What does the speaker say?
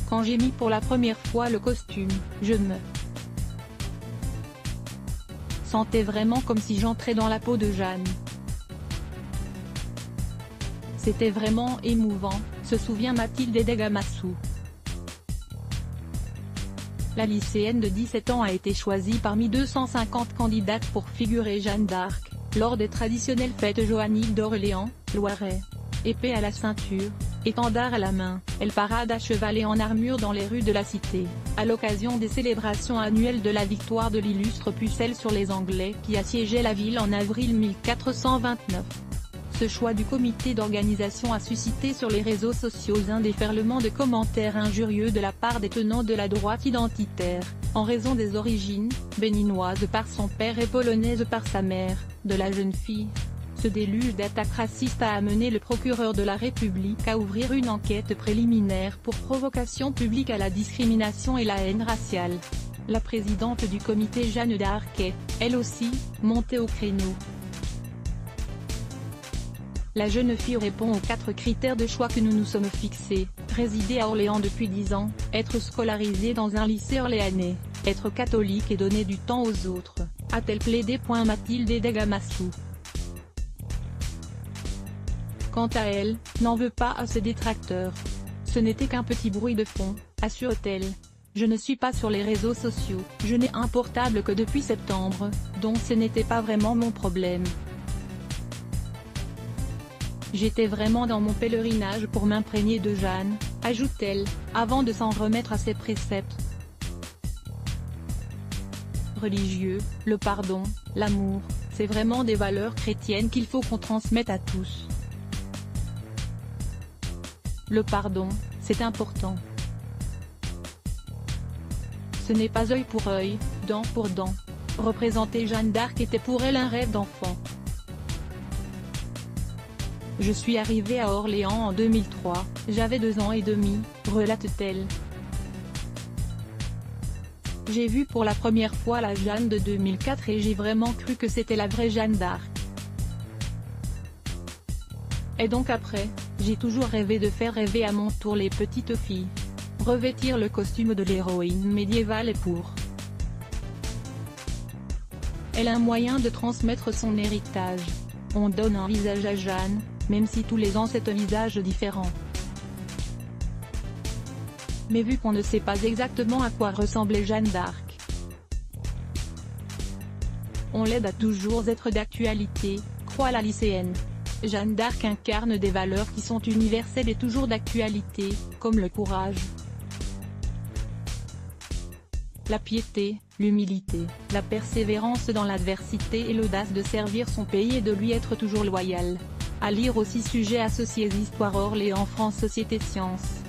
Quand j'ai mis pour la première fois le costume, je me sentais vraiment comme si j'entrais dans la peau de Jeanne. C'était vraiment émouvant, se souvient Mathilde Edegamassou. La lycéenne de 17 ans a été choisie parmi 250 candidates pour figurer Jeanne d'Arc, lors des traditionnelles fêtes joanniques d'Orléans, Loiret. Épée à la ceinture, étendard à la main, elle parade à cheval et en armure dans les rues de la cité, à l'occasion des célébrations annuelles de la victoire de l'illustre Pucelle sur les Anglais qui assiégeaient la ville en avril 1429. Ce choix du comité d'organisation a suscité sur les réseaux sociaux un déferlement de commentaires injurieux de la part des tenants de la droite identitaire, en raison des origines, béninoises par son père et polonaises par sa mère, de la jeune fille. Ce déluge d'attaques racistes a amené le procureur de la République à ouvrir une enquête préliminaire pour provocation publique à la discrimination et la haine raciale. La présidente du comité Jeanne d'Arc est, elle aussi, montée au créneau. La jeune fille répond aux 4 critères de choix que nous nous sommes fixés: résider à Orléans depuis 10 ans, être scolarisée dans un lycée orléanais, être catholique et donner du temps aux autres, a-t-elle plaidé. Mathilde Edegamassou, quant à elle, n'en veut pas à ses détracteurs. Ce n'était qu'un petit bruit de fond, assure-t-elle. Je ne suis pas sur les réseaux sociaux, je n'ai un portable que depuis septembre, donc ce n'était pas vraiment mon problème. J'étais vraiment dans mon pèlerinage pour m'imprégner de Jeanne, ajoute-t-elle, avant de s'en remettre à ses préceptes religieux, le pardon, l'amour, c'est vraiment des valeurs chrétiennes qu'il faut qu'on transmette à tous. Le pardon, c'est important. Ce n'est pas œil pour œil, dent pour dent. Représenter Jeanne d'Arc était pour elle un rêve d'enfant. Je suis arrivée à Orléans en 2003, j'avais 2 ans et demi, relate-t-elle. J'ai vu pour la première fois la Jeanne de 2004 et j'ai vraiment cru que c'était la vraie Jeanne d'Arc. Et donc après, j'ai toujours rêvé de faire rêver à mon tour les petites filles. Revêtir le costume de l'héroïne médiévale est pour elle un moyen de transmettre son héritage. On donne un visage à Jeanne, même si tous les ans c'est un visage différent. Mais vu qu'on ne sait pas exactement à quoi ressemblait Jeanne d'Arc, on l'aide à toujours être d'actualité, croit la lycéenne. Jeanne d'Arc incarne des valeurs qui sont universelles et toujours d'actualité, comme le courage, la piété, l'humilité, la persévérance dans l'adversité et l'audace de servir son pays et de lui être toujours loyal. À lire aussi: Sujets associés Histoire Orléans France Société Sciences.